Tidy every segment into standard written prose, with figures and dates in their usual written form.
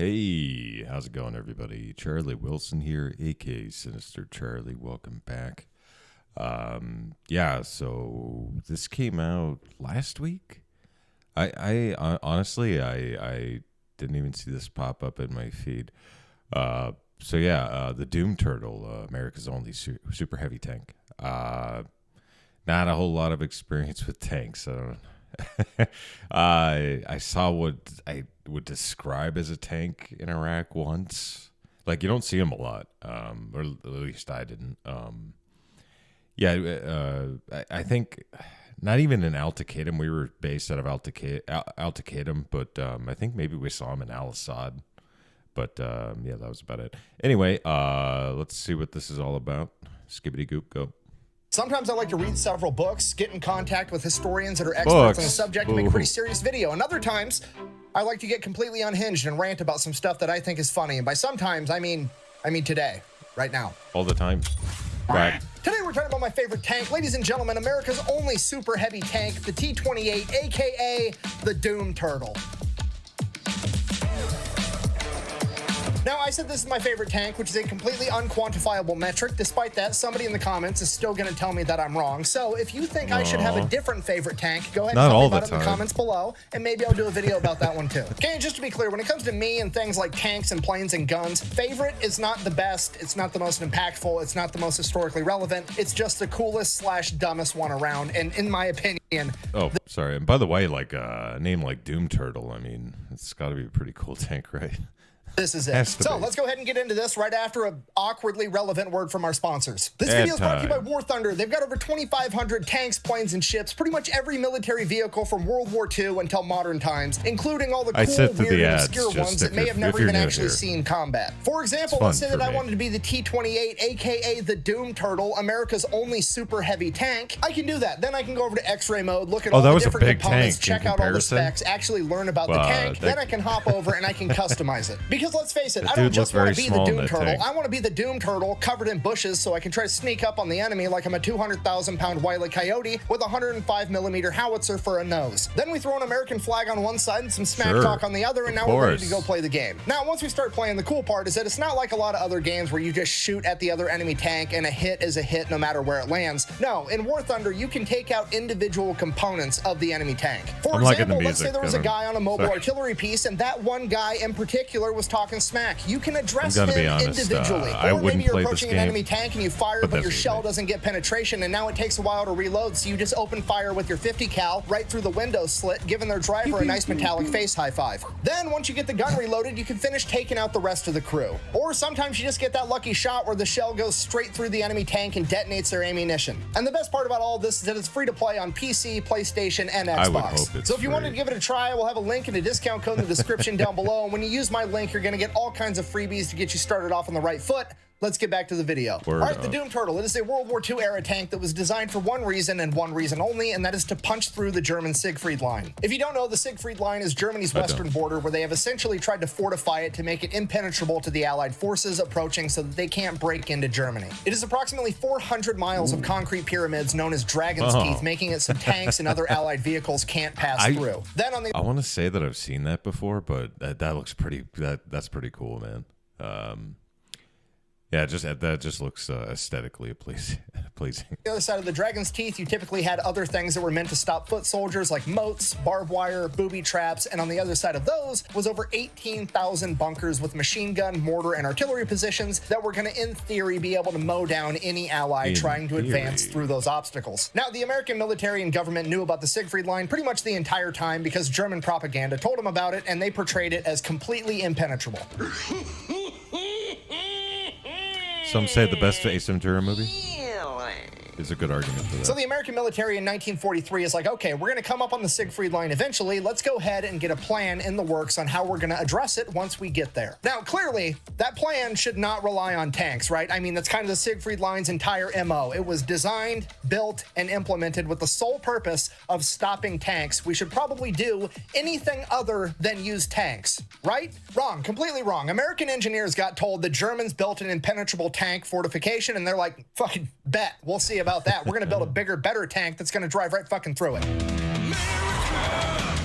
Hey, how's it going, everybody? Charlie Wilson here, aka Sinister Charlie. Welcome back. So this came out last week. I honestly, I didn't even see this pop up in my feed. The Doom Turtle, America's only super heavy tank. Not a whole lot of experience with tanks. I don't. I saw what I would describe as a tank in Iraq once. Like, you don't see them a lot, or at least I didn't. I think not even in Al-Qaeda. We were based out of Al-Qaeda, but I think maybe we saw them in Al-Assad. But that was about it. Anyway, let's see what this is all about. Skibbity goop, go. Sometimes I like to read several books, get in contact with historians that are experts on the subject, and make a pretty serious video. And other times, I like to get completely unhinged and rant about some stuff that I think is funny. And by sometimes, I mean today, right now. All the time. Right. Today we're talking about my favorite tank. Ladies and gentlemen, America's only super heavy tank, the T-28, aka the Doom Turtle. Now, I said this is my favorite tank, which is a completely unquantifiable metric. Despite that, somebody in the comments is still going to tell me that I'm wrong. So if you think I should have a different favorite tank, go ahead and tell me about it in the comments below, and maybe I'll do a video about that one too. Okay, just to be clear, when it comes to me and things like tanks and planes and guns, favorite is not the best, it's not the most impactful, it's not the most historically relevant, it's just the coolest / dumbest one around, and in my opinion... Oh, sorry. And by the way, like a name like Doom Turtle, I mean, it's got to be a pretty cool tank, right? This is it. So let's go ahead and get into this right after an awkwardly relevant word from our sponsors. This video is brought to you by War Thunder. They've got over 2,500 tanks, planes, and ships, pretty much every military vehicle from World War II until modern times, including all the cool, weird, and obscure ones that may have never even actually seen combat. For example, let's say that I wanted to be the T-28, aka the Doom Turtle, America's only super heavy tank. I can do that. Then I can go over to X-ray mode, look at all the different components, check out all the specs, actually learn about the tank. Then I can hop over and I can customize it. Because let's face it, I don't just want to be the Doom Turtle. I want to be the Doom Turtle covered in bushes so I can try to sneak up on the enemy like I'm a 200,000-pound Wile E. Coyote with a 105mm howitzer for a nose. Then we throw an American flag on one side and some smack talk on the other, and now we're ready to go play the game. Now, once we start playing, the cool part is that it's not like a lot of other games where you just shoot at the other enemy tank and a hit is a hit no matter where it lands. No, in War Thunder, you can take out individual components of the enemy tank. For example, let's say there was a guy on a mobile artillery piece, and that one guy in particular was talking smack. You can address him individually. Or maybe you're approaching an enemy tank and you fire, but your shell doesn't get penetration, and now it takes a while to reload, so you just open fire with your 50 cal right through the window slit, giving their driver a nice metallic face high five. Then, once you get the gun reloaded, you can finish taking out the rest of the crew. Or sometimes you just get that lucky shot where the shell goes straight through the enemy tank and detonates their ammunition. And the best part about all this is that it's free to play on PC, PlayStation, and Xbox. I would hope it's so if you wanted to give it a try, we'll have a link and a discount code in the description down below. And when you use my link, you're going to get all kinds of freebies to get you started off on the right foot. Let's get back to the video. All right, the Doom Turtle. It is a World War II era tank that was designed for one reason and one reason only, and that is to punch through the German Siegfried Line. If you don't know, the Siegfried Line is Germany's western border, where they have essentially tried to fortify it to make it impenetrable to the Allied forces approaching so that they can't break into Germany. It is approximately 400 miles of concrete pyramids known as Dragon's Teeth, making it so tanks and other Allied vehicles can't pass through. Then on the... I want to say that I've seen that before, but that looks pretty... That's pretty cool, man. Yeah, that just looks aesthetically pleasing. The other side of the Dragon's Teeth, you typically had other things that were meant to stop foot soldiers like moats, barbed wire, booby traps, and on the other side of those was over 18,000 bunkers with machine gun, mortar, and artillery positions that were going to, in theory, be able to mow down any ally trying to advance through those obstacles. Now, the American military and government knew about the Siegfried Line pretty much the entire time because German propaganda told them about it, and they portrayed it as completely impenetrable. Some say the best Ace Ventura movie. Is a good argument for that. So the American military in 1943 is like, okay, we're going to come up on the Siegfried Line eventually. Let's go ahead and get a plan in the works on how we're going to address it once we get there. Now, clearly, that plan should not rely on tanks, right? I mean, that's kind of the Siegfried Line's entire MO. It was designed, built, and implemented with the sole purpose of stopping tanks. We should probably do anything other than use tanks, right? Wrong, completely wrong. American engineers got told the Germans built an impenetrable tank fortification, and they're like, fucking bet, we'll see about that. We're going to build a bigger, better tank that's going to drive right fucking through it. America,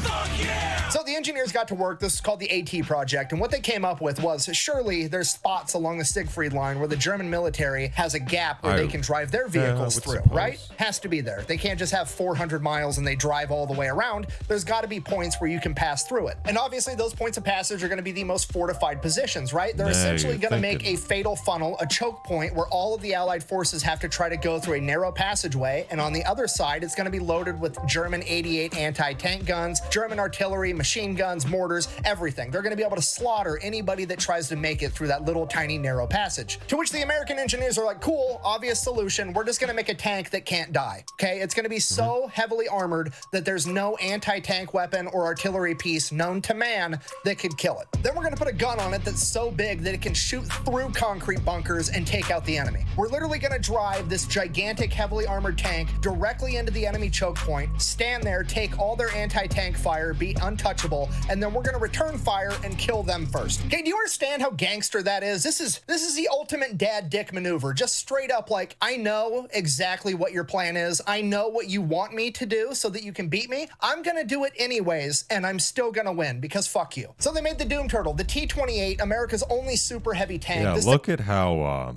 fuck yeah! So the the engineers got to work. This is called the AT project, and what they came up with was, surely there's spots along the Siegfried line where the German military has a gap where they can drive their vehicles through, right? Has to be there. They can't just have 400 miles and they drive all the way around. There's got to be points where you can pass through it. And obviously those points of passage are going to be the most fortified positions, right? They're essentially going to make a fatal funnel, a choke point where all of the Allied forces have to try to go through a narrow passageway. And on the other side, it's going to be loaded with German 88 anti-tank guns, German artillery, machine guns, mortars, everything. They're going to be able to slaughter anybody that tries to make it through that little tiny narrow passage. To which the American engineers are like, cool, obvious solution. We're just going to make a tank that can't die. Okay, it's going to be so heavily armored that there's no anti-tank weapon or artillery piece known to man that could kill it. Then we're going to put a gun on it that's so big that it can shoot through concrete bunkers and take out the enemy. We're literally going to drive this gigantic, heavily armored tank directly into the enemy choke point, stand there, take all their anti-tank fire, be untouchable, and then we're going to return fire and kill them first. Okay, do you understand how gangster that is? This is the ultimate dad dick maneuver. Just straight up like, I know exactly what your plan is. I know what you want me to do so that you can beat me. I'm going to do it anyways, and I'm still going to win because fuck you. So they made the Doom Turtle, the T-28, America's only super heavy tank. Yeah, look at how,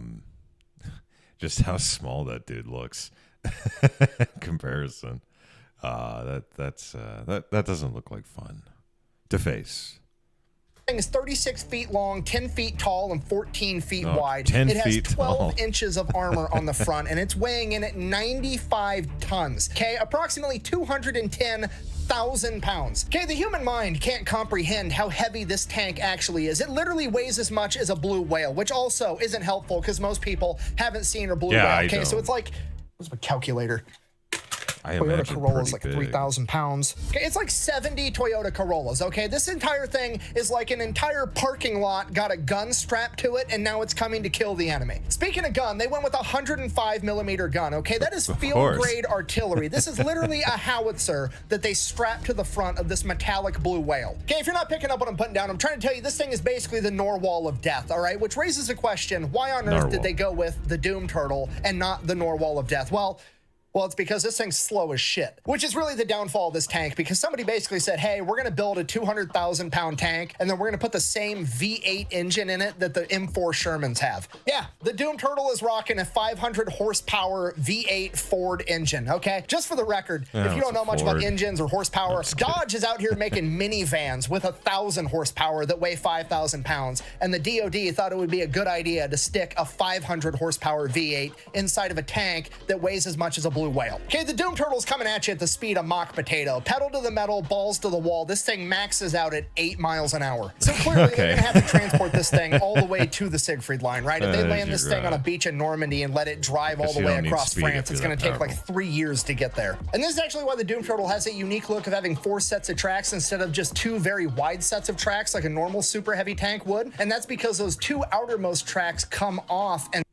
just how small that dude looks. Comparison. That doesn't look like fun to face. Thing is 36 feet long, 10 feet tall, and 14 feet wide. 10 it has feet 12 tall. inches of armor on the front, and it's weighing in at 95 tons. Okay, approximately 210,000 pounds. Okay, the human mind can't comprehend how heavy this tank actually is. It literally weighs as much as a blue whale, which also isn't helpful because most people haven't seen a blue whale. Okay, so it's like, what's my calculator? Toyota Corolla is like 3,000 pounds. Okay, it's like 70 Toyota Corollas, okay? This entire thing is like an entire parking lot got a gun strapped to it, and now it's coming to kill the enemy. Speaking of gun, they went with a 105 millimeter gun, okay? That is field-grade artillery. This is literally a howitzer that they strapped to the front of this metallic blue whale. Okay, if you're not picking up what I'm putting down, I'm trying to tell you this thing is basically the Narwhal of death, all right? Which raises a question, why on earth did they go with the Doom Turtle and not the Narwhal of death? Well, it's because this thing's slow as shit, which is really the downfall of this tank, because somebody basically said, hey, we're going to build a 200,000 pound tank, and then we're going to put the same V8 engine in it that the M4 Shermans have. Yeah, the Doom Turtle is rocking a 500 horsepower V8 Ford engine, okay? Just for the record, if you don't know much about engines or horsepower, Dodge is out here making minivans with 1,000 horsepower that weigh 5,000 pounds, and the DOD thought it would be a good idea to stick a 500 horsepower V8 inside of a tank that weighs as much as a blue whale. Okay, the Doom Turtle's coming at you at the speed of mock potato. Pedal to the metal, balls to the wall. This thing maxes out at 8 miles an hour. So clearly they're going to have to transport this thing all the way to the Siegfried line, right? If they land this thing on a beach in Normandy and let it drive all the way across France, it's going to take like 3 years to get there. And this is actually why the Doom Turtle has a unique look of having 4 sets of tracks instead of just 2 very wide sets of tracks like a normal super heavy tank would. And that's because those 2 outermost tracks come off and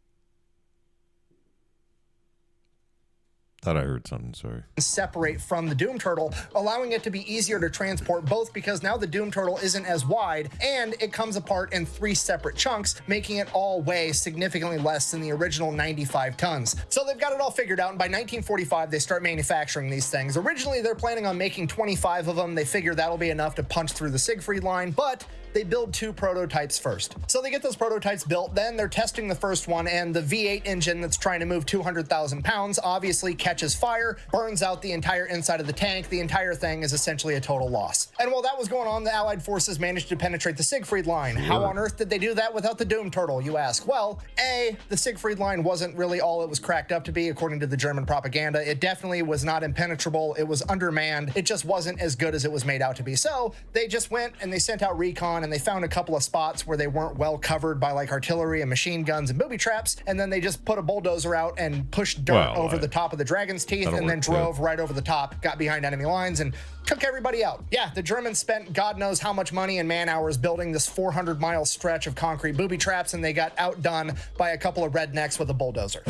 Thought I heard something, sorry. Separate from the Doom Turtle, allowing it to be easier to transport, both because now the Doom Turtle isn't as wide and it comes apart in 3 separate chunks, making it all weigh significantly less than the original 95 tons. So they've got it all figured out, and by 1945 they start manufacturing these things. Originally they're planning on making 25 of them. They figure that'll be enough to punch through the Siegfried line, but they build 2 prototypes first. So they get those prototypes built, then they're testing the first one, and the V8 engine that's trying to move 200,000 pounds obviously catches fire, burns out the entire inside of the tank. The entire thing is essentially a total loss. And while that was going on, the Allied forces managed to penetrate the Siegfried line. How on earth did they do that without the Doom Turtle, you ask? Well, A, the Siegfried line wasn't really all it was cracked up to be, according to the German propaganda. It definitely was not impenetrable. It was undermanned. It just wasn't as good as it was made out to be. So they just went and they sent out recon, and they found a couple of spots where they weren't well covered by like artillery and machine guns and booby traps, and then they just put a bulldozer out and pushed dirt over the top of the Dragon's Teeth, and then drove right over the top, got behind enemy lines, and took everybody out. Yeah, the Germans spent God knows how much money and man hours building this 400-mile stretch of concrete booby traps, and they got outdone by a couple of rednecks with a bulldozer.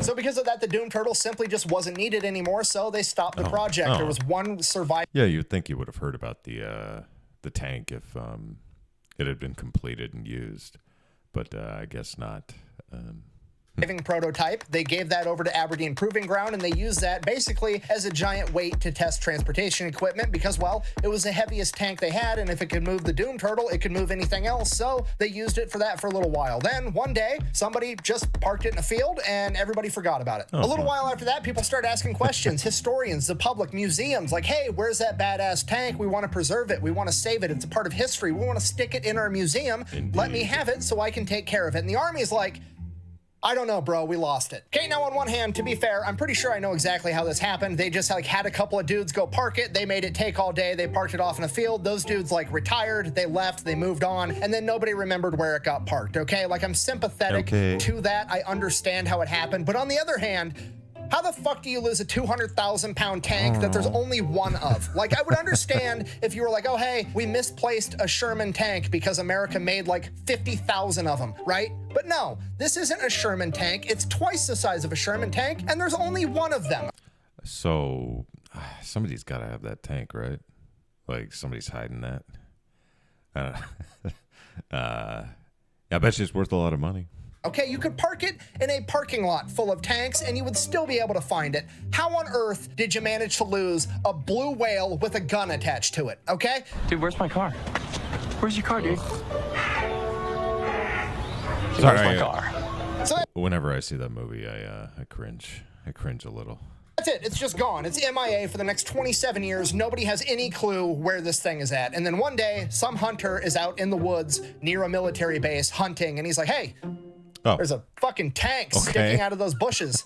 So because of that, the Doom Turtle simply just wasn't needed anymore, so they stopped the project. There was one survivor. Yeah, you'd think you would have heard about the tank if it had been completed and used, but I guess not. prototype. They gave that over to Aberdeen Proving Ground, and they used that basically as a giant weight to test transportation equipment because, well, it was the heaviest tank they had, and if it could move the Doom Turtle, it could move anything else, so they used it for that for a little while. Then, one day, somebody just parked it in a field, and everybody forgot about it. A little while after that, people started asking questions. Historians, the public, museums, like, hey, where's that badass tank? We want to preserve it. We want to save it. It's a part of history. We want to stick it in our museum. Indeed. Let me have it so I can take care of it. And the Army's like, I don't know, bro. We lost it. Okay, now on one hand, to be fair, I'm pretty sure I know exactly how this happened. They just like had a couple of dudes go park it. They made it take all day. They parked it off in a field. Those dudes like retired. They left. They moved on. And then nobody remembered where it got parked. Okay, like I'm sympathetic to that. I understand how it happened. But on the other hand, how the fuck do you lose a 200,000-pound tank that there's only one of? Like, I would understand if you were like, oh, hey, we misplaced a Sherman tank because America made like 50,000 of them, right? But no, this isn't a Sherman tank. It's twice the size of a Sherman tank, and there's only one of them. So somebody's got to have that tank, right? Like, somebody's hiding that. I bet you it's worth a lot of money. Okay, you could park it in a parking lot full of tanks and you would still be able to find it. How on earth did you manage to lose a blue whale with a gun attached to it, okay? Dude, where's my car? Where's your car, dude? Sorry, where's my car? So whenever I see that movie, I cringe. I cringe a little. that's it. It's just gone. It's MIA for the next 27 years. Nobody has any clue where this thing is at. And then one day, some hunter is out in the woods near a military base hunting, and he's like, hey, there's a fucking tank sticking out of those bushes.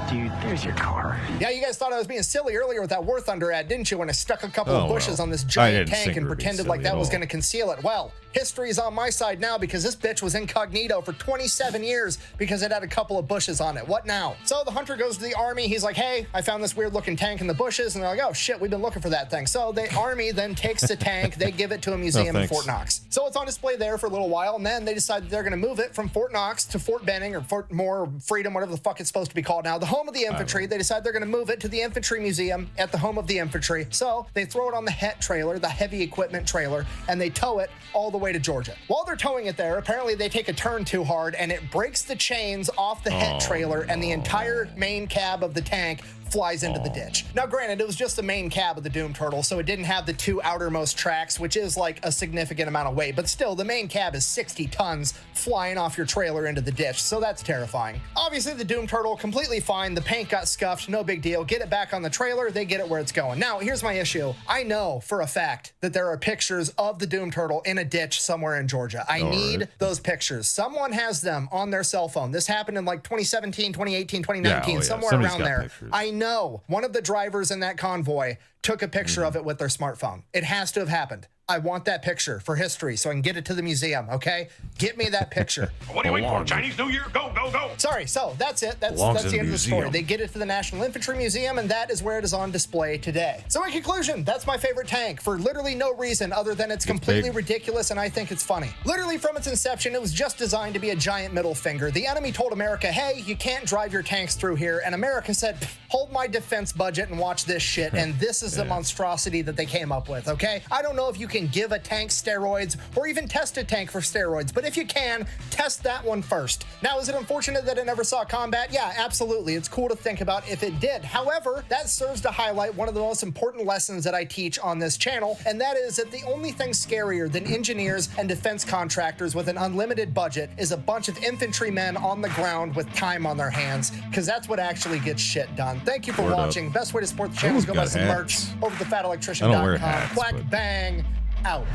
Dude, there's your car. Yeah, you guys thought I was being silly earlier with that War Thunder ad, didn't you? When I stuck a couple of bushes on this giant tank and pretended like that was going to conceal it. Well, history's on my side now because this bitch was incognito for 27 years because it had a couple of bushes on it. What now? So the hunter goes to the Army. He's like, hey, I found this weird looking tank in the bushes. And they're like, oh shit, we've been looking for that thing. So the Army then takes the tank. They give it to a museum in Fort Knox. So it's on display there for a little while. And then they decide that they're going to move it from Fort Knox to Fort Benning or Fort Moore Freedom, whatever the fuck it's supposed to be called now. The home of the infantry. They decide they're going to move it to the Infantry Museum at the home of the infantry. So they throw it on the HET trailer, the heavy equipment trailer, and they tow it all the way to Georgia. While they're towing it there, apparently they take a turn too hard and it breaks the chains off the HET trailer and the entire main cab of the tank flies into the ditch. Now, granted, it was just the main cab of the Doom Turtle, so it didn't have the two outermost tracks, which is like a significant amount of weight, but still, the main cab is 60 tons flying off your trailer into the ditch, so that's terrifying. Obviously, the Doom Turtle, completely fine. The paint got scuffed, no big deal. Get it back on the trailer, they get it where it's going. Now, here's my issue. I know for a fact that there are pictures of the Doom Turtle in a ditch somewhere in Georgia. I need those pictures. Someone has them on their cell phone. This happened in like 2017, 2018, 2019, somewhere around there. Pictures. I know one of the drivers in that convoy took a picture of it with their smartphone. It has to have happened. I want that picture for history so I can get it to the museum, okay? Get me that picture. What are you waiting for? Chinese New Year? Go, go, go. Sorry, so that's it. That's the end of the story. They get it to the National Infantry Museum, and that is where it is on display today. So in conclusion, that's my favorite tank for literally no reason other than it's completely ridiculous, and I think it's funny. Literally from its inception, it was just designed to be a giant middle finger. The enemy told America, hey, you can't drive your tanks through here, and America said, hold my defense budget and watch this shit, and this is the monstrosity that they came up with, okay? I don't know if you can give a tank steroids or even test a tank for steroids, but if you can, test that one first. Now, is it unfortunate that it never saw combat? Yeah, absolutely. It's cool to think about if it did. However, that serves to highlight one of the most important lessons that I teach on this channel, and that is that the only thing scarier than engineers and defense contractors with an unlimited budget is a bunch of infantrymen on the ground with time on their hands, because that's what actually gets shit done. Thank you for watching. Best way to support the channel is go buy some merch over at thefatelectrician.com. Quack, bang, out.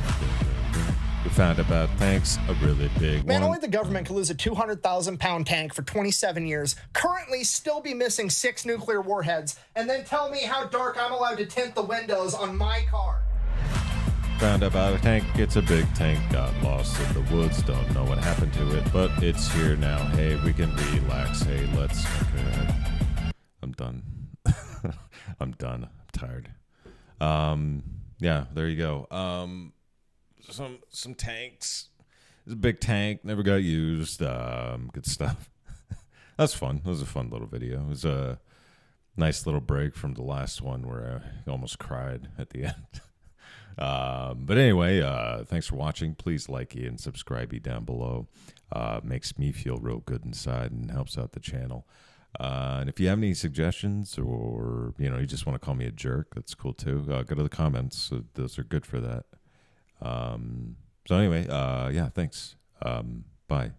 We found about tanks, a really big Man, one. only the government could lose a 200,000-pound tank for 27 years, currently still be missing 6 nuclear warheads, and then tell me how dark I'm allowed to tint the windows on my car. Found about a tank. It's a big tank. Got lost in the woods. Don't know what happened to it, but it's here now. Hey, we can relax. Hey, let's... Okay. I'm done. I'm done. I'm tired. Yeah, there you go. Some tanks. It's a big tank, never got used. Good stuff. That's fun. It was a fun little video. It was a nice little break from the last one where I almost cried at the end. But anyway, thanks for watching. Please like and subscribe down below. Makes me feel real good inside and helps out the channel. And if you have any suggestions or, you just want to call me a jerk, that's cool too. Go to the comments. Those are good for that. So anyway, yeah, thanks. Bye.